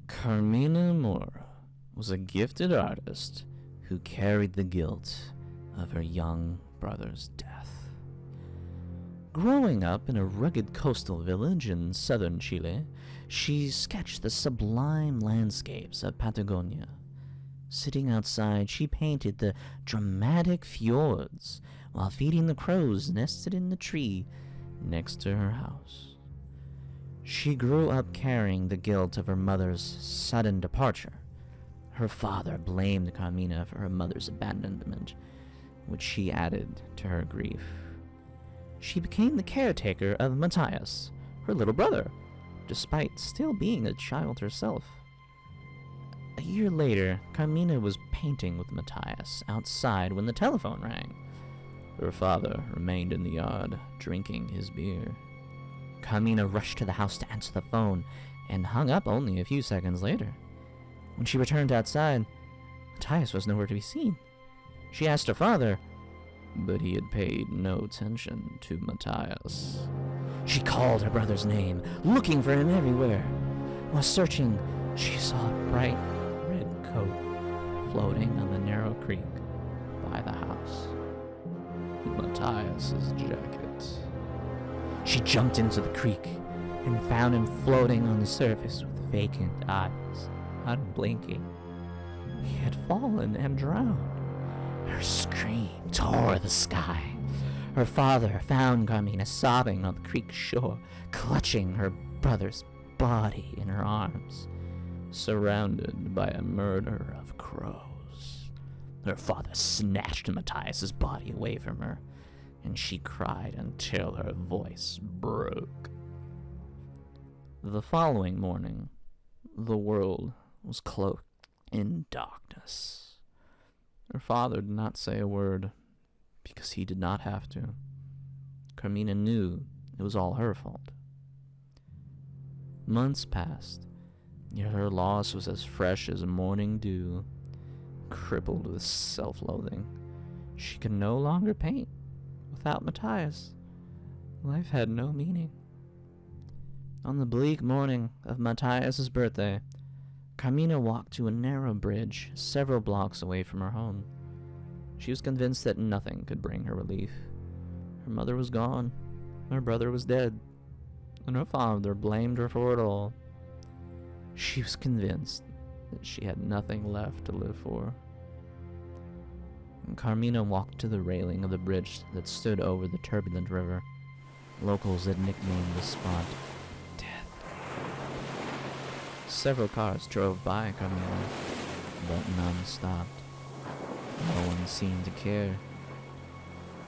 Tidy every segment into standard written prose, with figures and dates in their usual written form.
Carmina Mora was a gifted artist who carried the guilt of her young brother's death. Growing up in a rugged coastal village in southern Chile, she sketched the sublime landscapes of Patagonia. Sitting outside, she painted the dramatic fjords while feeding the crows nested in the tree next to her house. She grew up carrying the guilt of her mother's sudden departure. Her father blamed Carmina for her mother's abandonment, which she added to her grief. She became the caretaker of Matthias, her little brother, despite still being a child herself. A year later, Carmina was painting with Matthias outside when the telephone rang. Her father remained in the yard, drinking his beer. Carmina rushed to the house to answer the phone and hung up only a few seconds later. When she returned outside, Matthias was nowhere to be seen. She asked her father, but he had paid no attention to Matthias. She called her brother's name, looking for him everywhere. While searching, she saw a bright red coat floating on the narrow creek by the house. Matthias's jacket. She jumped into the creek and found him floating on the surface with vacant eyes, unblinking. He had fallen and drowned. Her scream tore the sky. Her father found Carmina sobbing on the creek shore, clutching her brother's body in her arms, surrounded by a murder of crows. Her father snatched Matthias's body away from her, and she cried until her voice broke. The following morning, the world was cloaked in darkness. Her father did not say a word, because he did not have to. Carmina knew it was all her fault. Months passed, yet her loss was as fresh as morning dew. Crippled with self-loathing, she could no longer paint. Without Matthias, life had no meaning. On the bleak morning of Matthias's birthday, Carmina walked to a narrow bridge several blocks away from her home. She was convinced that nothing could bring her relief. Her mother was gone, her brother was dead, and her father blamed her for it all. She was convinced that she had nothing left to live for. Carmina walked to the railing of the bridge that stood over the turbulent river. Locals had nicknamed the spot Death. Several cars drove by Carmina, but none stopped. No one seemed to care.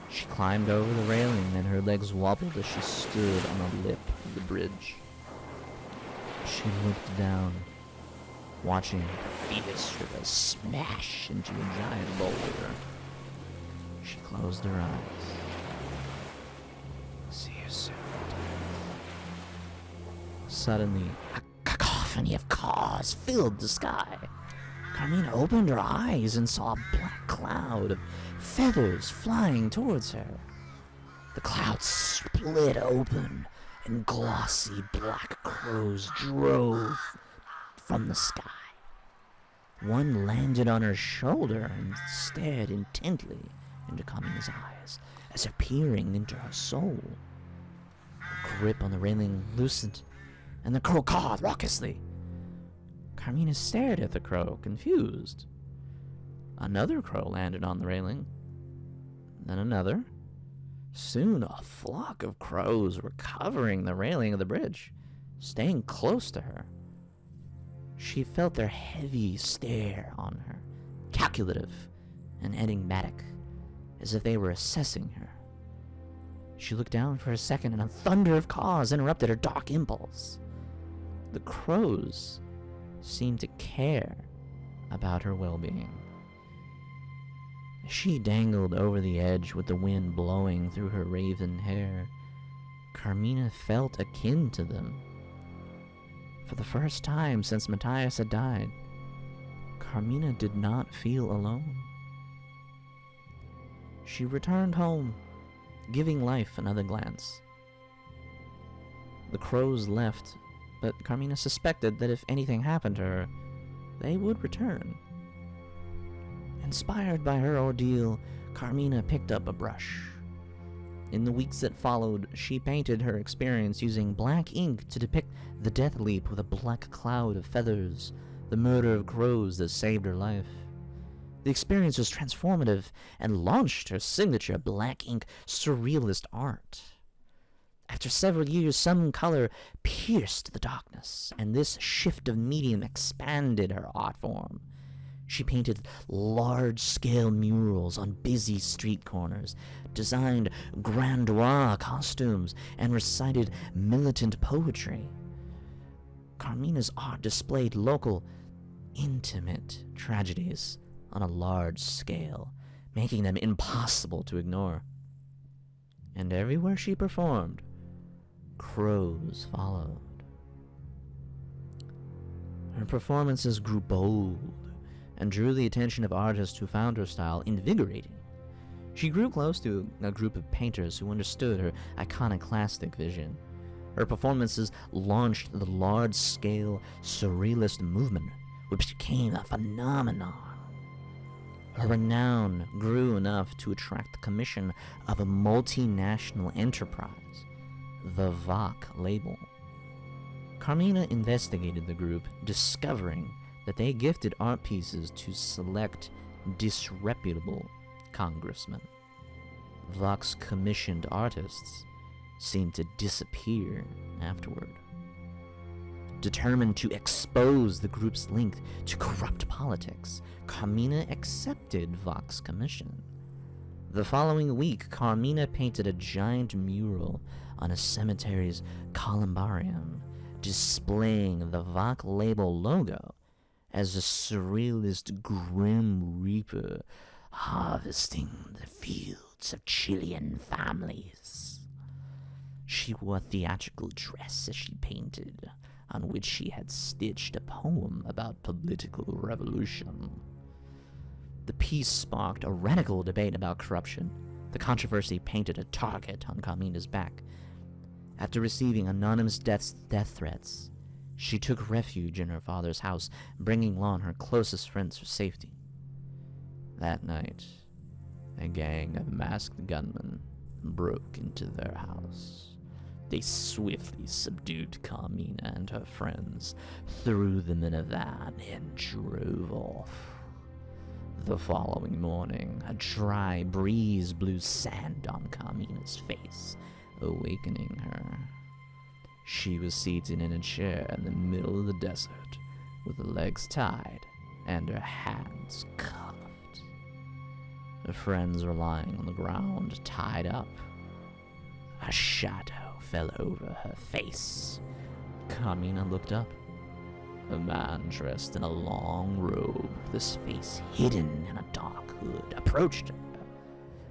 She climbed over the railing, and her legs wobbled as she stood on the lip of the bridge. She looked down, watching the fetus river smash into a giant boulder. She closed her eyes. See you soon. Suddenly, a cacophony of cars filled the sky. Carmina opened her eyes and saw a black cloud of feathers flying towards her. The cloud split open, and glossy black crows drove from the sky. One landed on her shoulder and stared intently into Carmina's eyes, as if peering into her soul. Her grip on the railing loosened, and the crow cawed raucously. Carmina stared at the crow, confused. Another crow landed on the railing, then another. Soon a flock of crows were covering the railing of the bridge, staying close to her. She felt their heavy stare on her, calculative and enigmatic, as if they were assessing her. She looked down for a second, and a thunder of caws interrupted her dark impulse. The crows seemed to care about her well-being. She dangled over the edge with the wind blowing through her raven hair. Carmina felt akin to them. For the first time since Matthias had died, Carmina did not feel alone. She returned home, giving life another glance. The crows left, but Carmina suspected that if anything happened to her, they would return. Inspired by her ordeal, Carmina picked up a brush. In the weeks that followed, she painted her experience using black ink to depict the death leap with a black cloud of feathers, the murder of crows that saved her life. The experience was transformative and launched her signature black ink surrealist art. After several years, some color pierced the darkness, and this shift of medium expanded her art form. She painted large-scale murals on busy street corners, designed grandiose costumes, and recited militant poetry. Carmina's art displayed local, intimate tragedies on a large scale, making them impossible to ignore. And everywhere she performed, crows followed. Her performances grew bold and drew the attention of artists who found her style invigorating. She grew close to a group of painters who understood her iconoclastic vision. Her performances launched the large-scale surrealist movement, which became a phenomenon. Her renown grew enough to attract the commission of a multinational enterprise, the Vogue label. Carmina investigated the group, discovering that they gifted art pieces to select disreputable congressmen. Vogue's commissioned artists seemed to disappear afterward. Determined to expose the group's link to corrupt politics, Carmina accepted Vogue's commission. The following week, Carmina painted a giant mural on a cemetery's columbarium, displaying the Vogue label logo as a surrealist Grim Reaper harvesting the fields of Chilean families. She wore a theatrical dress as she painted, on which she had stitched a poem about political revolution. The piece sparked a radical debate about corruption. The controversy painted a target on Carmina's back. After receiving anonymous death threats, she took refuge in her father's house, bringing along her closest friends for safety. That night, a gang of masked gunmen broke into their house. They swiftly subdued Carmina and her friends, threw them in a van, and drove off. The following morning, a dry breeze blew sand on Carmina's face, awakening her. She was seated in a chair in the middle of the desert, with her legs tied and her hands cuffed. Her friends were lying on the ground, tied up. A shadow fell over her face. Carmina looked up. A man dressed in a long robe, with his face hidden in a dark hood, approached her.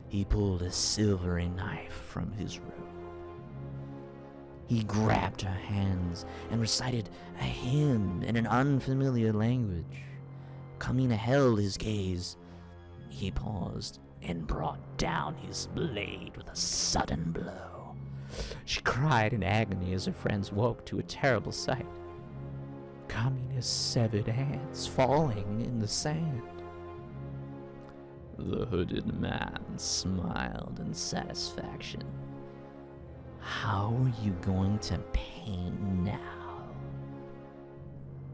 He pulled a silvery knife from his robe. He grabbed her hands and recited a hymn in an unfamiliar language. Carmina held his gaze. He paused and brought down his blade with a sudden blow. She cried in agony as her friends woke to a terrible sight. Carmina's severed hands falling in the sand. The hooded man smiled in satisfaction. How are you going to paint now?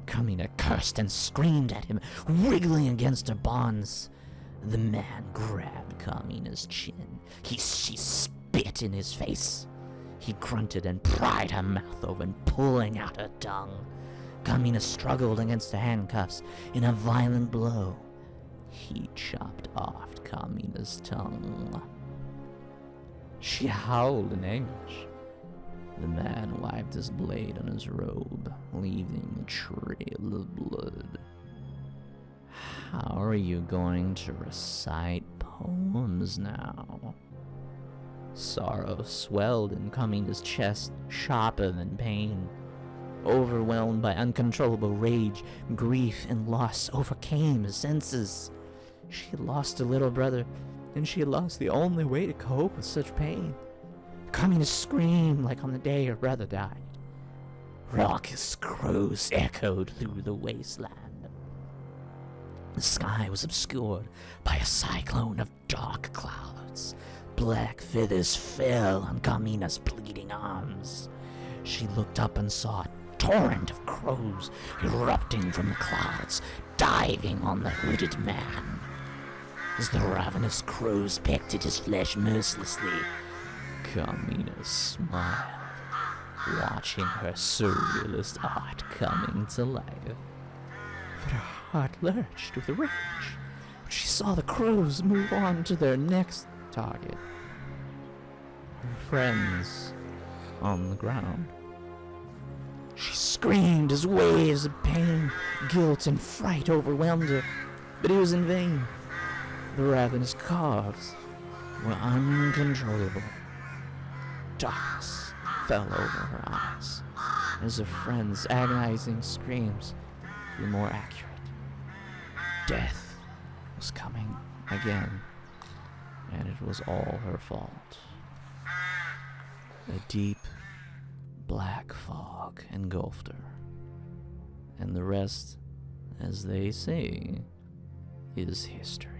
Carmina cursed and screamed at him, wriggling against her bonds. The man grabbed Carmina's chin. She spit in his face. He grunted and pried her mouth open, pulling out her tongue. Carmina struggled against the handcuffs. In a violent blow, he chopped off Carmina's tongue. She howled in anguish. The man wiped his blade on his robe, leaving a trail of blood. How are you going to recite poems now? Sorrow swelled in Carmina's chest, sharper than pain. Overwhelmed by uncontrollable rage, grief and loss overcame his senses. She had lost her little brother, and she had lost the only way to cope with such pain. Carmina screamed like on the day her brother died. Raucous crows echoed through the wasteland. The sky was obscured by a cyclone of dark clouds. Black feathers fell on Carmina's bleeding arms. She looked up and saw a torrent of crows erupting from the clouds, diving on the hooded man. As the ravenous crows pecked at his flesh mercilessly, Carmina smiled, watching her surrealist art coming to life. But her heart lurched with rage when she saw the crows move on to their next target. Her friends on the ground. She screamed as waves of pain, guilt, and fright overwhelmed her, but it was in vain. The ravenous calves were uncontrollable. Darkness fell over her eyes as her friends' agonizing screams grew more accurate. Death was coming again, and it was all her fault. A deep, black fog engulfed her, and the rest, as they say, is history.